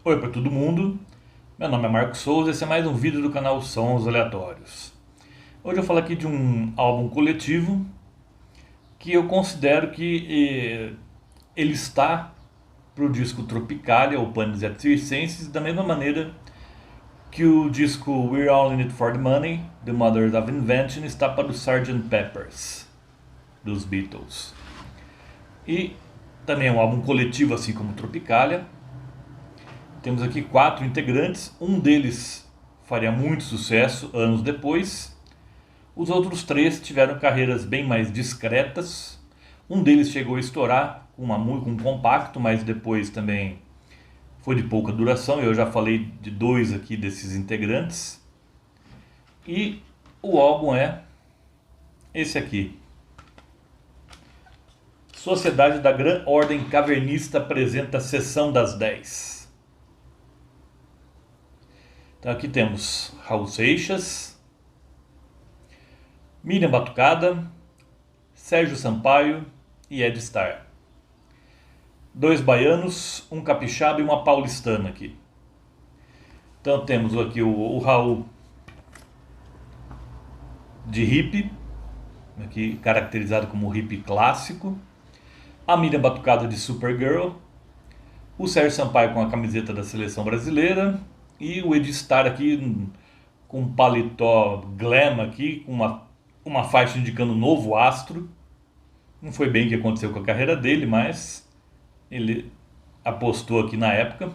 Oi para todo mundo, meu nome é Marcos Souza e esse é mais um vídeo do canal Sons Aleatórios. Hoje eu falo aqui de um álbum coletivo que eu considero que ele está para o disco Tropicalia ou Planes et Circenses da mesma maneira que o disco We're All In It For The Money, The Mothers of Invention, está para o Sgt. Pepper's, dos Beatles. E também é um álbum coletivo assim como Tropicalia. Temos aqui 4 integrantes, um deles faria muito sucesso anos depois. Os outros 3 tiveram carreiras bem mais discretas. Um deles chegou a estourar com um compacto, mas depois também foi de pouca duração. Eu já falei de 2 aqui desses integrantes. E o álbum é esse aqui. Sociedade da Gran Ordem Cavernista apresenta Sessão das 10. Então aqui temos Raul Seixas, Miriam Batucada, Sérgio Sampaio e Ed Starr. 2 baianos, um capixaba e uma paulistana aqui. Então temos aqui o Raul de hippie, aqui caracterizado como hippie clássico. A Miriam Batucada de Supergirl. O Sérgio Sampaio com a camiseta da seleção brasileira. E o Ed Starr aqui com um paletó glam aqui, com uma faixa indicando novo astro. Não foi bem o que aconteceu com a carreira dele, mas ele apostou aqui na época.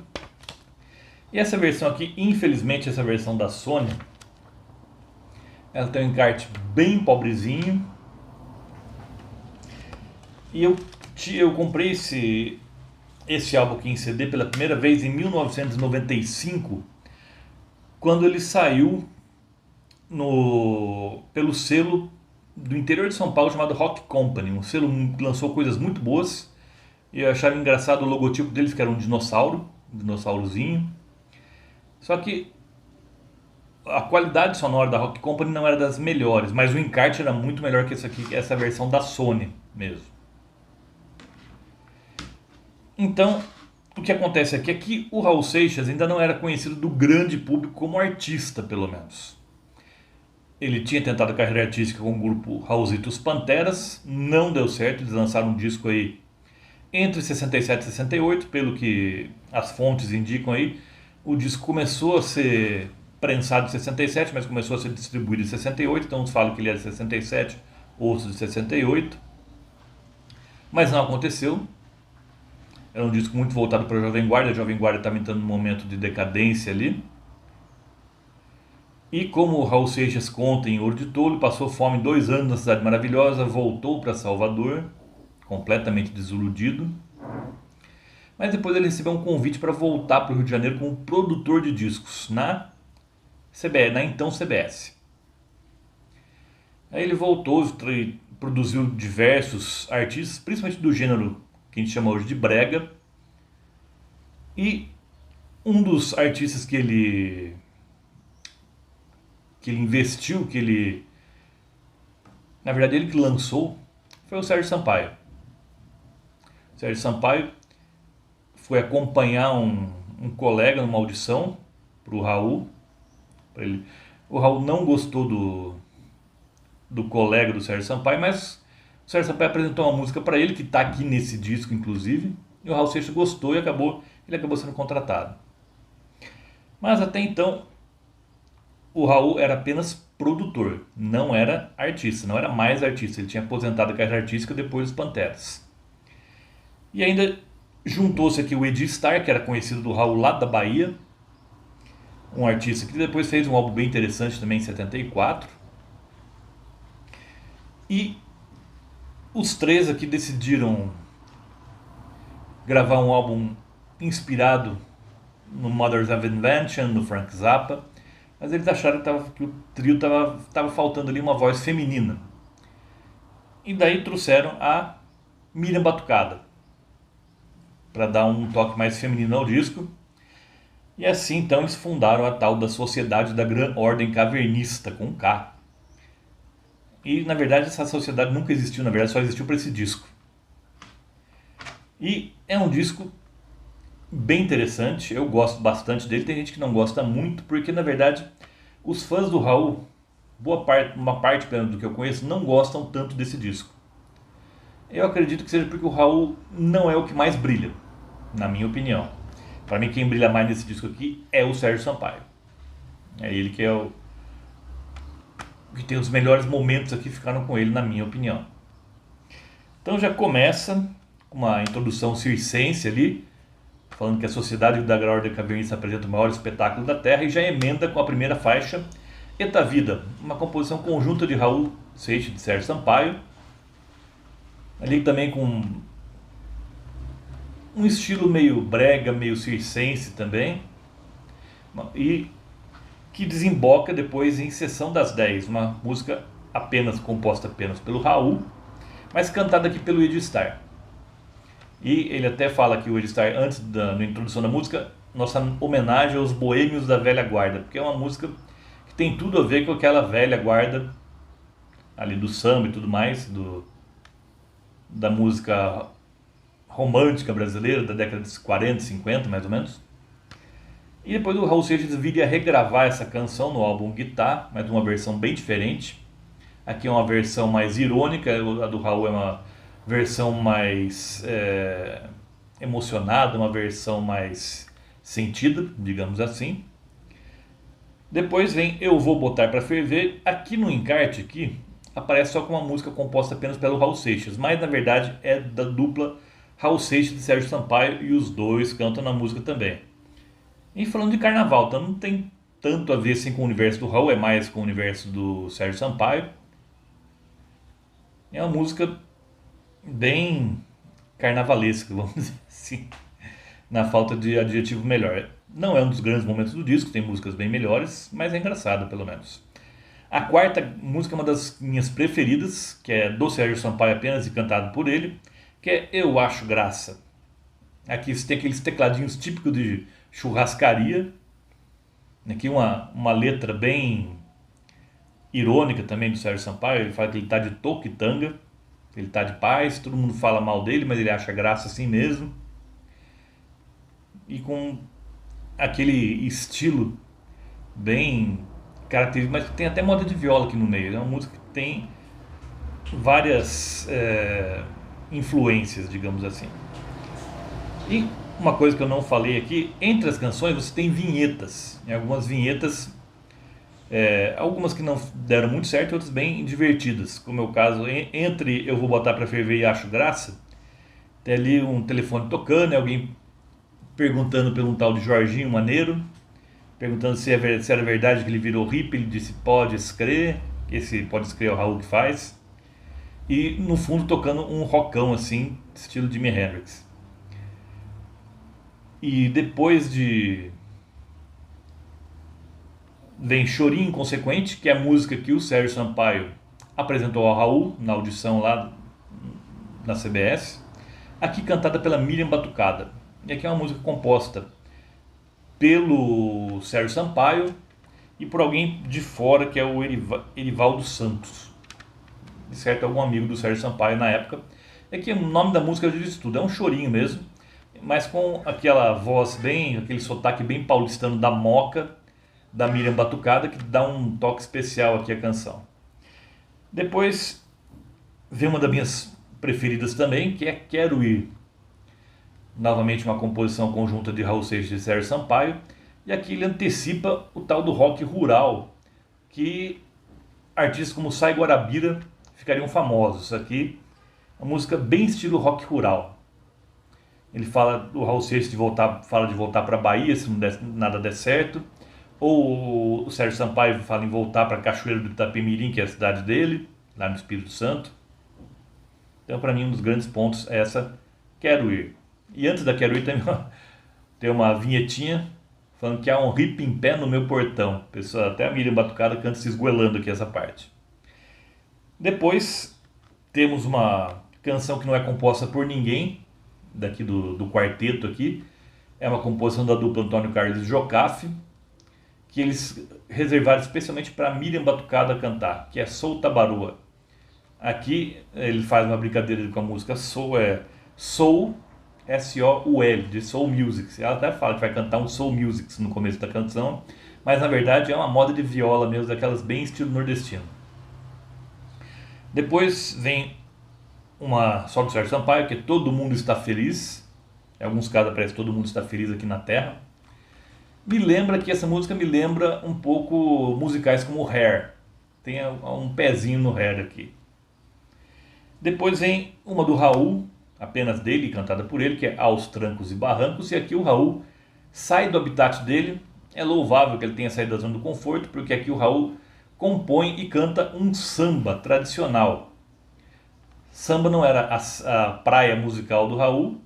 E essa versão aqui, infelizmente essa versão da Sony, ela tem um encarte bem pobrezinho. E eu comprei esse álbum aqui em CD pela primeira vez em 1995, quando ele saiu pelo selo do interior de São Paulo chamado Rock Company, um selo que lançou coisas muito boas. E eu achava engraçado o logotipo deles, que era um dinossaurozinho. Só que a qualidade sonora da Rock Company não era das melhores, mas o encarte era muito melhor que essa versão da Sony mesmo. Então, o que acontece aqui é que o Raul Seixas ainda não era conhecido do grande público como artista, pelo menos. Ele tinha tentado a carreira artística com o grupo Raulzitos Panteras, não deu certo, eles lançaram um disco aí entre 67 e 68, pelo que as fontes indicam aí. O disco começou a ser prensado em 67, mas começou a ser distribuído em 68, então uns falam que ele é de 67, outros de 68. Mas não aconteceu. Era um disco muito voltado para a Jovem Guarda. A Jovem Guarda estava entrando num momento de decadência ali. E como o Raul Seixas conta em Ouro de Tolo, passou fome 2 anos na Cidade Maravilhosa, voltou para Salvador, completamente desiludido. Mas depois ele recebeu um convite para voltar para o Rio de Janeiro como produtor de discos na então CBS. Aí ele voltou e produziu diversos artistas, principalmente do gênero que a gente chama hoje de brega. E um dos artistas que ele investiu, na verdade ele que lançou, foi o Sérgio Sampaio. O Sérgio Sampaio foi acompanhar um colega numa audição para o Raul. O Raul não gostou do colega do Sérgio Sampaio, mas o Sérgio Sampaio apresentou uma música para ele, que está aqui nesse disco inclusive, e o Raul Seixas gostou e ele acabou sendo contratado. Mas até então o Raul era apenas produtor, não era artista, não era mais artista. Ele tinha aposentado a carreira artística depois dos Panteras. E ainda juntou-se aqui o Ed Starr, que era conhecido do Raul lá da Bahia, um artista que depois fez um álbum bem interessante também em 74. E os 3 aqui decidiram gravar um álbum inspirado no Mothers of Invention, no Frank Zappa, mas eles acharam que o trio estava faltando ali uma voz feminina. E daí trouxeram a Miriam Batucada para dar um toque mais feminino ao disco. E assim então eles fundaram a tal da Sociedade da Gran Ordem Cavernista, com K. E na verdade essa sociedade nunca existiu, na verdade só existiu para esse disco. E é um disco bem interessante, eu gosto bastante dele. Tem gente que não gosta muito, porque na verdade os fãs do Raul, uma parte pelo menos do que eu conheço, não gostam tanto desse disco. Eu acredito que seja porque o Raul não é o que mais brilha, na minha opinião. Para mim, quem brilha mais nesse disco aqui é o Sérgio Sampaio. É ele que é o que tem os melhores momentos aqui, ficaram com ele, na minha opinião. Então já começa com uma introdução circense ali, falando que a Sociedade da Ordem Cavernista apresenta o maior espetáculo da Terra, e já emenda com a primeira faixa, Eta Vida, uma composição conjunta de Raul Seixas e de Sérgio Sampaio, ali também com um estilo meio brega, meio circense também, e que desemboca depois em Sessão das 10, uma música composta apenas pelo Raul, mas cantada aqui pelo Ed Star. E ele até fala que o Ed Star, na introdução da música, nossa homenagem aos boêmios da velha guarda, porque é uma música que tem tudo a ver com aquela velha guarda ali do samba e tudo mais, da música romântica brasileira da década de 40, 50 mais ou menos. E depois o Raul Seixas viria a regravar essa canção no álbum Guitar, mas uma versão bem diferente. Aqui é uma versão mais irônica, a do Raul é uma versão mais emocionada, uma versão mais sentida, digamos assim. Depois vem Eu Vou Botar Pra Ferver. Aqui no encarte aqui, aparece só com uma música composta apenas pelo Raul Seixas, mas na verdade é da dupla Raul Seixas e Sérgio Sampaio, e os dois cantam na música também. E falando de carnaval, então não tem tanto a ver assim com o universo do Raul, é mais com o universo do Sérgio Sampaio. É uma música bem carnavalesca, vamos dizer assim, na falta de adjetivo melhor. Não é um dos grandes momentos do disco, tem músicas bem melhores, mas é engraçado pelo menos. A quarta música é uma das minhas preferidas, que é do Sérgio Sampaio apenas e cantado por ele, que é Eu Acho Graça. Aqui você tem aqueles tecladinhos típicos de churrascaria. Aqui uma letra bem irônica também do Sérgio Sampaio. Ele fala que ele está de touca e tanga, ele está de paz, todo mundo fala mal dele, mas ele acha graça assim mesmo. E com aquele estilo bem característico, mas tem até moda de viola aqui no meio. É uma música que tem várias influências, digamos assim. E uma coisa que eu não falei aqui, entre as canções você tem vinhetas. Em algumas vinhetas, algumas que não deram muito certo, outras bem divertidas. Como é o caso, entre Eu Vou Botar Pra Ferver e Acho Graça, tem ali um telefone tocando, alguém perguntando pelo um tal de Jorginho Maneiro, perguntando se era verdade que ele virou hippie. Ele disse pode escrever, esse pode escrever é o Raul que faz. E no fundo tocando um rockão assim, estilo Jimi Hendrix. E depois vem Chorinho Inconsequente, que é a música que o Sérgio Sampaio apresentou ao Raul na audição lá na CBS, aqui cantada pela Miriam Batucada. E aqui é uma música composta pelo Sérgio Sampaio e por alguém de fora, que é o Erivaldo Santos, de certo algum amigo do Sérgio Sampaio na época. É que o nome da música diz tudo, é um chorinho mesmo, mas com aquela voz aquele sotaque bem paulistano da Moca, da Miriam Batucada, que dá um toque especial aqui à canção. Depois vem uma das minhas preferidas também, que é Quero Ir. Novamente uma composição conjunta de Raul Seixas e Sérgio Sampaio, e aqui ele antecipa o tal do rock rural, que artistas como Sai Guarabira ficariam famosos. Aqui uma música bem estilo rock rural. Ele fala, o Raul Seixas fala de voltar para a Bahia se nada der certo, ou o Sérgio Sampaio fala em voltar para Cachoeiro do Itapemirim, que é a cidade dele, lá no Espírito Santo. Então, para mim, um dos grandes pontos é essa Quero Ir. E antes da Quero Ir tem uma vinhetinha falando que há um hippie em pé no meu portão. Pessoal, até a Miriam Batucada canta se esgoelando aqui essa parte. Depois temos uma canção que não é composta por ninguém, daqui do quarteto aqui. É uma composição da dupla Antônio Carlos e Jocafe, que eles reservaram especialmente para Miriam Batucada cantar, que é Solta Baroa. Aqui ele faz uma brincadeira com a música Soul, S-O-U-L, de Soul Music. Ela até fala que vai cantar um Soul Music no começo da canção, mas na verdade é uma moda de viola mesmo, daquelas bem estilo nordestino. Depois vem uma só do Sérgio Sampaio, que é Todo Mundo Está Feliz. Em alguns casos aparece Todo Mundo Está Feliz aqui na Terra. Me lembra que essa música me lembra um pouco musicais como Hair. Tem um pezinho no Hair aqui. Depois vem uma do Raul, apenas dele, cantada por ele, que é Aos Trancos e Barrancos. E aqui o Raul sai do habitat dele. É louvável que ele tenha saído da zona do conforto, porque aqui o Raul compõe e canta um samba tradicional. Samba não era a praia musical do Raul,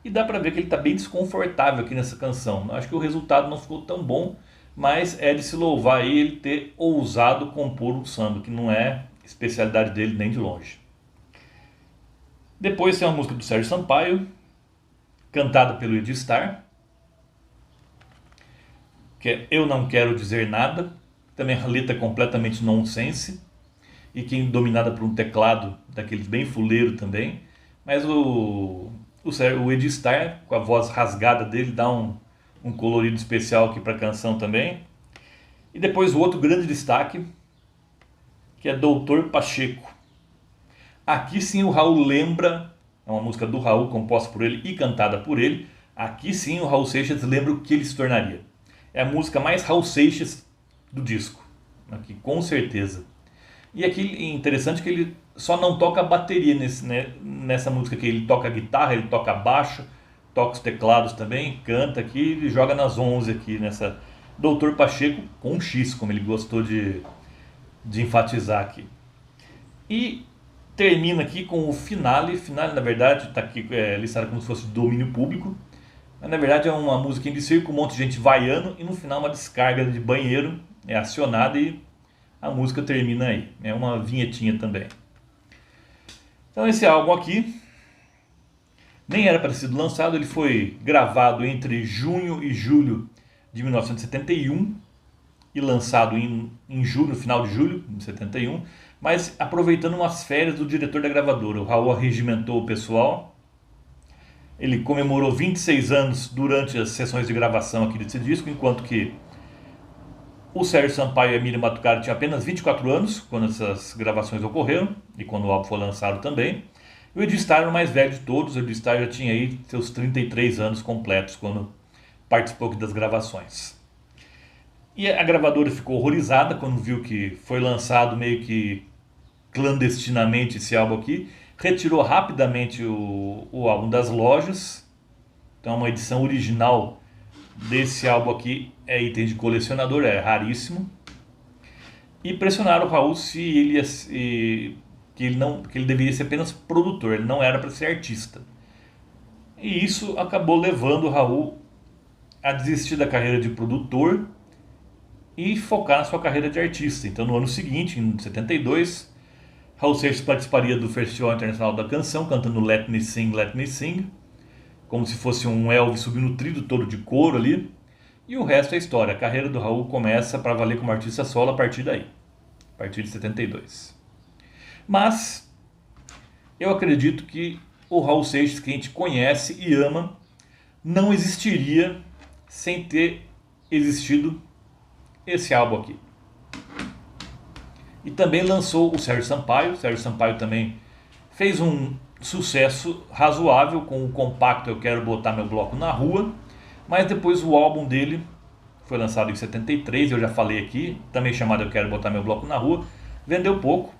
e dá pra ver que ele está bem desconfortável aqui nessa canção. Acho que o resultado não ficou tão bom, mas é de se louvar aí ele ter ousado compor um samba, que não é especialidade dele nem de longe. Depois tem uma música do Sérgio Sampaio, cantada pelo Edistar, que é Eu Não Quero Dizer Nada, também a letra completamente nonsense, e que é dominada por um teclado daqueles bem fuleiro também, mas o Edistar, com a voz rasgada dele, dá um colorido especial aqui para a canção também. E depois o outro grande destaque, que é Doutor Pacheco. Aqui sim o Raul lembra, é uma música do Raul composta por ele e cantada por ele. Aqui sim o Raul Seixas lembra o que ele se tornaria. É a música mais Raul Seixas do disco, aqui com certeza. E aqui é interessante que ele só não toca a bateria nessa música aqui. Ele toca a guitarra, ele toca baixo, toca os teclados também, canta aqui e joga nas 11 aqui nessa Doutor Pacheco com um X, como ele gostou de enfatizar aqui. E termina aqui com o finale. Finale, na verdade, está aqui listado como se fosse domínio público, mas na verdade é uma musiquinha de circo, um monte de gente vaiando, e no final uma descarga de banheiro é acionada e a música termina aí. É uma vinhetinha também. Então esse álbum aqui nem era para ter sido lançado, ele foi gravado entre junho e julho de 1971 e lançado em julho, no final de julho de 71, mas aproveitando umas férias do diretor da gravadora. O Raul arregimentou o pessoal, ele comemorou 26 anos durante as sessões de gravação aqui desse disco, enquanto que o Sérgio Sampaio e a Miriam Batucada tinham apenas 24 anos quando essas gravações ocorreram e quando o álbum foi lançado também. E o Edistar era o mais velho de todos. O Edistar já tinha aí seus 33 anos completos quando participou das gravações. E a gravadora ficou horrorizada quando viu que foi lançado meio que clandestinamente esse álbum aqui. Retirou rapidamente o álbum das lojas. Então uma edição original desse álbum aqui é item de colecionador, é raríssimo. E pressionaram o Raul se ele que ele deveria ser apenas produtor, ele não era para ser artista. E isso acabou levando o Raul a desistir da carreira de produtor e focar na sua carreira de artista. Então no ano seguinte, em 72, Raul Seixas participaria do Festival Internacional da Canção, cantando Let Me Sing, como se fosse um Elvis subnutrido, todo de couro ali. E o resto é história. A carreira do Raul começa para valer como artista solo a partir daí, a partir de 72. Mas eu acredito que o Raul Seixas que a gente conhece e ama não existiria sem ter existido esse álbum aqui. E também lançou o Sérgio Sampaio. O Sérgio Sampaio também fez um sucesso razoável com o compacto Eu Quero Botar Meu Bloco na Rua, mas depois o álbum dele foi lançado em 73, eu já falei aqui, também chamado Eu Quero Botar Meu Bloco na Rua, vendeu pouco,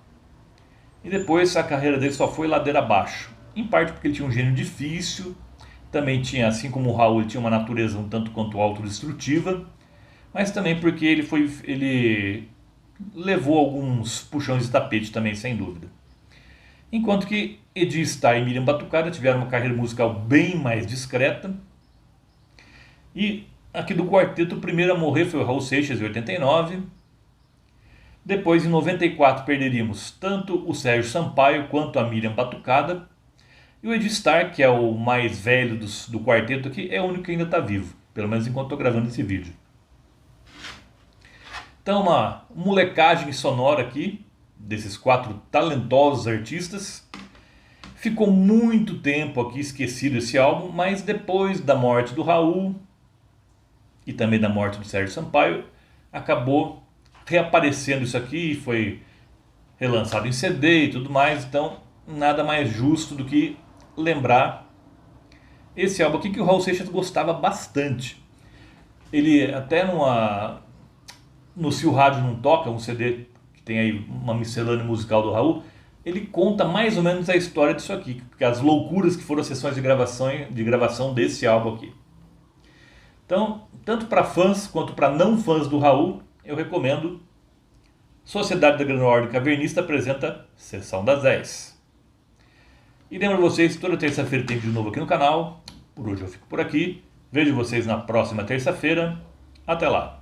e depois a carreira dele só foi ladeira abaixo, em parte porque ele tinha um gênio difícil, também tinha, assim como o Raul, ele tinha uma natureza um tanto quanto autodestrutiva, mas também porque ele levou alguns puxões de tapete também, sem dúvida. Enquanto que Edistar e Miriam Batucada tiveram uma carreira musical bem mais discreta. E aqui do quarteto, o primeiro a morrer foi o Raul Seixas, em 89. Depois, em 94, perderíamos tanto o Sérgio Sampaio quanto a Miriam Batucada. E o Edistar, que é o mais velho do quarteto aqui, é o único que ainda está vivo. Pelo menos enquanto estou gravando esse vídeo. Então, uma molecagem sonora aqui desses quatro talentosos artistas. Ficou muito tempo aqui esquecido esse álbum, mas depois da morte do Raul e também da morte do Sérgio Sampaio, acabou reaparecendo isso aqui, foi relançado em CD e tudo mais, então nada mais justo do que lembrar esse álbum aqui que o Raul Seixas gostava bastante. Ele até no Se o Rádio Não Toca, um CD que tem aí uma miscelânea musical do Raul, ele conta mais ou menos a história disso aqui, as loucuras que foram as sessões de gravação desse álbum aqui. Então, tanto para fãs quanto para não fãs do Raul, eu recomendo. Sociedade da Grande Ordem Cavernista apresenta Sessão das 10. E lembro vocês, toda terça-feira tem vídeo novo aqui no canal. Por hoje eu fico por aqui. Vejo vocês na próxima terça-feira. Até lá!